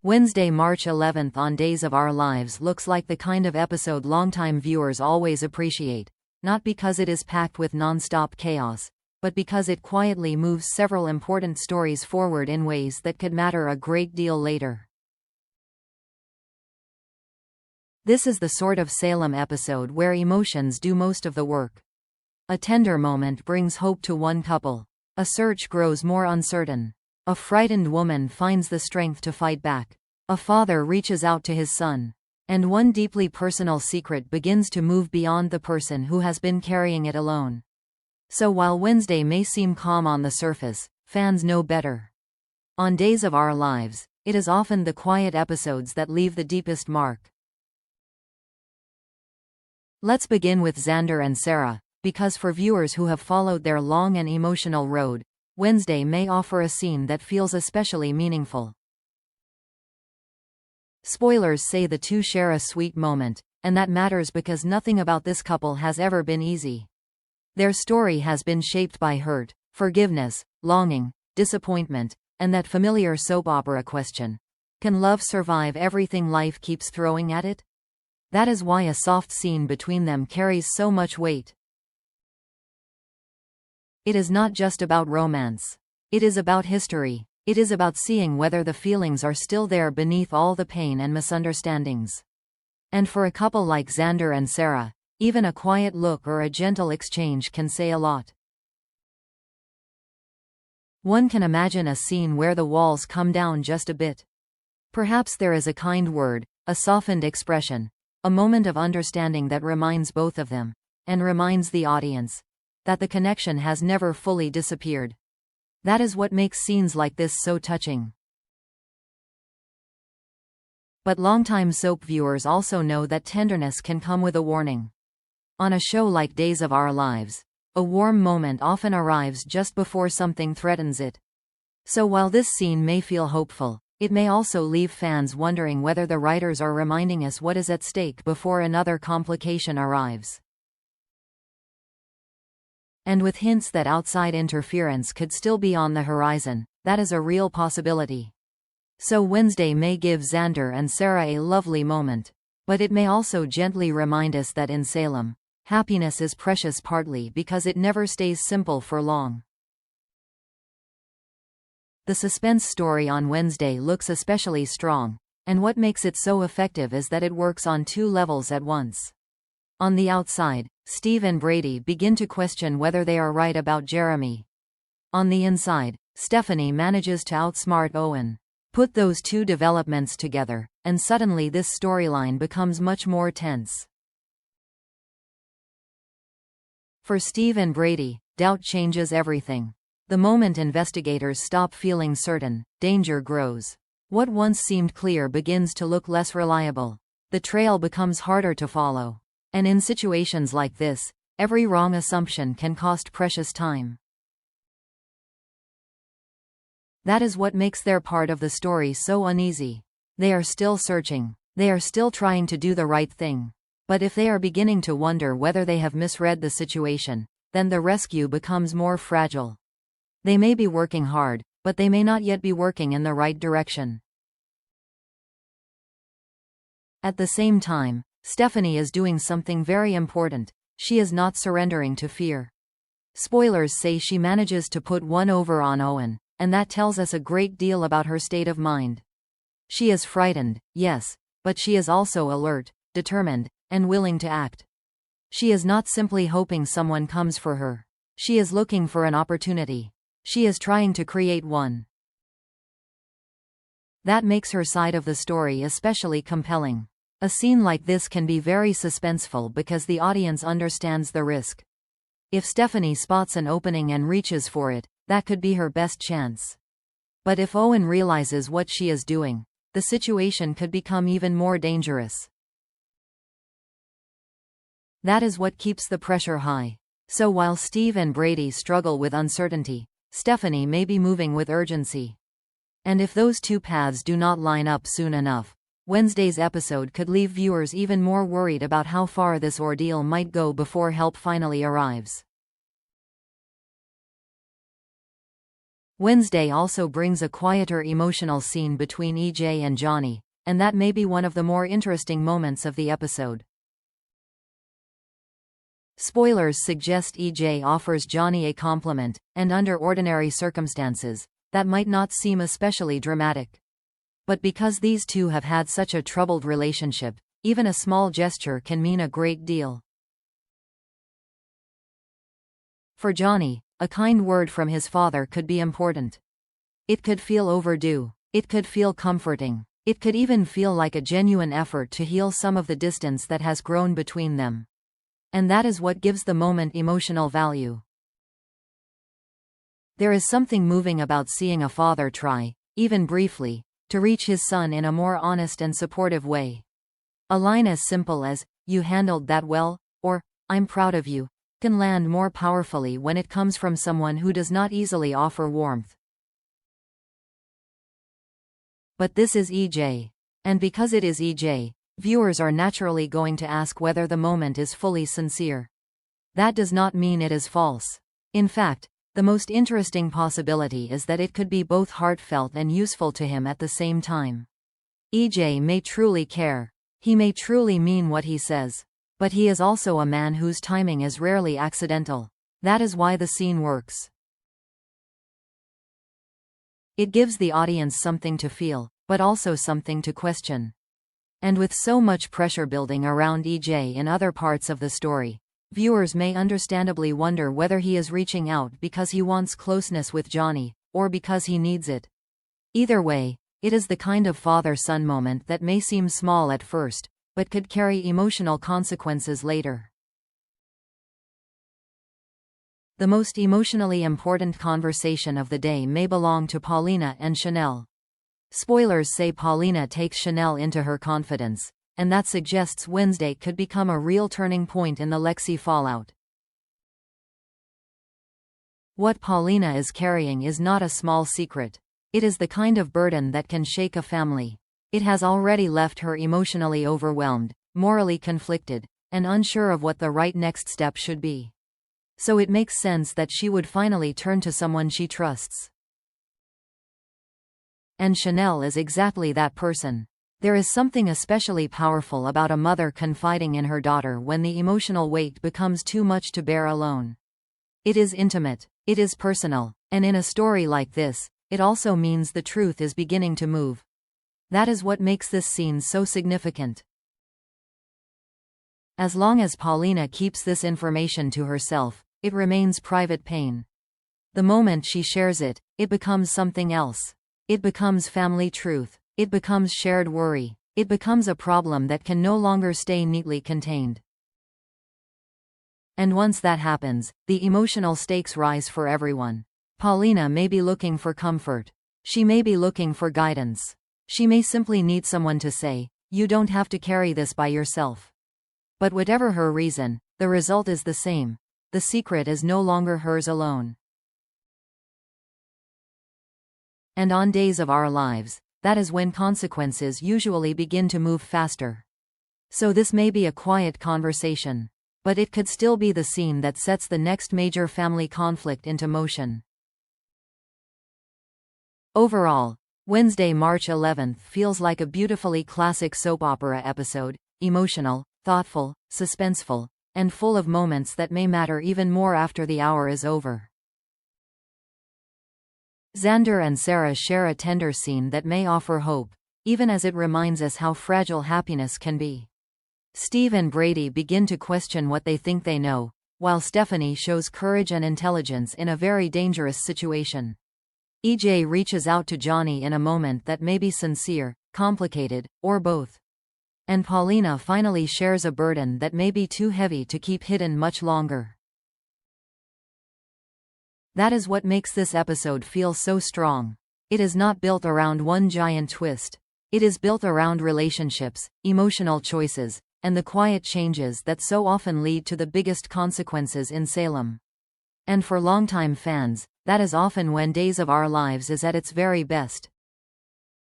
Wednesday, March 11th on Days of Our Lives looks like the kind of episode longtime viewers always appreciate, not because it is packed with non-stop chaos, but because it quietly moves several important stories forward in ways that could matter a great deal later. This is the sort of Salem episode where emotions do most of the work. A tender moment brings hope to one couple. A search grows more uncertain. A frightened woman finds the strength to fight back. A father reaches out to his son. And one deeply personal secret begins to move beyond the person who has been carrying it alone. So while Wednesday may seem calm on the surface, fans know better. On Days of Our Lives, it is often the quiet episodes that leave the deepest mark. Let's begin with Xander and Sarah, because for viewers who have followed their long and emotional road, Wednesday may offer a scene that feels especially meaningful. Spoilers say the two share a sweet moment, and that matters because nothing about this couple has ever been easy. Their story has been shaped by hurt, forgiveness, longing, disappointment, and that familiar soap opera question: can love survive everything life keeps throwing at it? That is why a soft scene between them carries so much weight. It is not just about romance. It is about history. It is about seeing whether the feelings are still there beneath all the pain and misunderstandings. And for a couple like Xander and Sarah, even a quiet look or a gentle exchange can say a lot. One can imagine a scene where the walls come down just a bit. Perhaps there is a kind word, a softened expression, a moment of understanding that reminds both of them, and reminds the audience, that the connection has never fully disappeared. That is what makes scenes like this so touching. But longtime soap viewers also know that tenderness can come with a warning. On a show like Days of Our Lives, a warm moment often arrives just before something threatens it. So while this scene may feel hopeful, it may also leave fans wondering whether the writers are reminding us what is at stake before another complication arrives. And with hints that outside interference could still be on the horizon, that is a real possibility. So Wednesday may give Xander and Sarah a lovely moment, but it may also gently remind us that in Salem, happiness is precious partly because it never stays simple for long. The suspense story on Wednesday looks especially strong, and what makes it so effective is that it works on two levels at once. On the outside, Steve and Brady begin to question whether they are right about Jeremy. On the inside, Stephanie manages to outsmart Owen. Put those two developments together, and suddenly this storyline becomes much more tense. For Steve and Brady, doubt changes everything. The moment investigators stop feeling certain, danger grows. What once seemed clear begins to look less reliable. The trail becomes harder to follow. And in situations like this, every wrong assumption can cost precious time. That is what makes their part of the story so uneasy. They are still searching. They are still trying to do the right thing. But if they are beginning to wonder whether they have misread the situation, then the rescue becomes more fragile. They may be working hard, but they may not yet be working in the right direction. At the same time, Stephanie is doing something very important. She is not surrendering to fear. Spoilers say she manages to put one over on Owen, and that tells us a great deal about her state of mind. She is frightened, yes, but she is also alert, determined, and willing to act. She is not simply hoping someone comes for her. She is looking for an opportunity. She is trying to create one. That makes her side of the story especially compelling. A scene like this can be very suspenseful because the audience understands the risk. If Stephanie spots an opening and reaches for it, that could be her best chance. But if Owen realizes what she is doing, the situation could become even more dangerous. That is what keeps the pressure high. So while Steve and Brady struggle with uncertainty, Stephanie may be moving with urgency. And if those two paths do not line up soon enough, Wednesday's episode could leave viewers even more worried about how far this ordeal might go before help finally arrives. Wednesday also brings a quieter emotional scene between EJ and Johnny, and that may be one of the more interesting moments of the episode. Spoilers suggest EJ offers Johnny a compliment, and under ordinary circumstances, that might not seem especially dramatic. But because these two have had such a troubled relationship, even a small gesture can mean a great deal. For Johnny, a kind word from his father could be important. It could feel overdue. It could feel comforting. It could even feel like a genuine effort to heal some of the distance that has grown between them. And that is what gives the moment emotional value. There is something moving about seeing a father try, even briefly, to reach his son in a more honest and supportive way. A line as simple as, "You handled that well," or, "I'm proud of you," can land more powerfully when it comes from someone who does not easily offer warmth. But this is EJ. And because it is EJ, viewers are naturally going to ask whether the moment is fully sincere. That does not mean it is false. In fact, the most interesting possibility is that it could be both heartfelt and useful to him at the same time. EJ may truly care. He may truly mean what he says. But he is also a man whose timing is rarely accidental. That is why the scene works. It gives the audience something to feel, but also something to question. And with so much pressure building around EJ in other parts of the story, viewers may understandably wonder whether he is reaching out because he wants closeness with Johnny, or because he needs it. Either way, it is the kind of father-son moment that may seem small at first, but could carry emotional consequences later. The most emotionally important conversation of the day may belong to Paulina and Chanel. Spoilers say Paulina takes Chanel into her confidence, and that suggests Wednesday could become a real turning point in the Lexi fallout. What Paulina is carrying is not a small secret. It is the kind of burden that can shake a family. It has already left her emotionally overwhelmed, morally conflicted, and unsure of what the right next step should be. So it makes sense that she would finally turn to someone she trusts. And Chanel is exactly that person. There is something especially powerful about a mother confiding in her daughter when the emotional weight becomes too much to bear alone. It is intimate, it is personal, and in a story like this, it also means the truth is beginning to move. That is what makes this scene so significant. As long as Paulina keeps this information to herself, it remains private pain. The moment she shares it, it becomes something else. It becomes family truth. It becomes shared worry. It becomes a problem that can no longer stay neatly contained. And once that happens, the emotional stakes rise for everyone. Paulina may be looking for comfort. She may be looking for guidance. She may simply need someone to say, "You don't have to carry this by yourself." But whatever her reason, the result is the same. The secret is no longer hers alone. And on days of our lives, that is when consequences usually begin to move faster. So this may be a quiet conversation, but it could still be the scene that sets the next major family conflict into motion. Overall, Wednesday, March 11th feels like a beautifully classic soap opera episode, emotional, thoughtful, suspenseful, and full of moments that may matter even more after the hour is over. Xander and Sarah share a tender scene that may offer hope, even as it reminds us how fragile happiness can be. Steve and Brady begin to question what they think they know, while Stephanie shows courage and intelligence in a very dangerous situation. EJ reaches out to Johnny in a moment that may be sincere, complicated, or both. And Paulina finally shares a burden that may be too heavy to keep hidden much longer. That is what makes this episode feel so strong. It is not built around one giant twist. It is built around relationships, emotional choices, and the quiet changes that so often lead to the biggest consequences in Salem. And for longtime fans, that is often when Days of Our Lives is at its very best.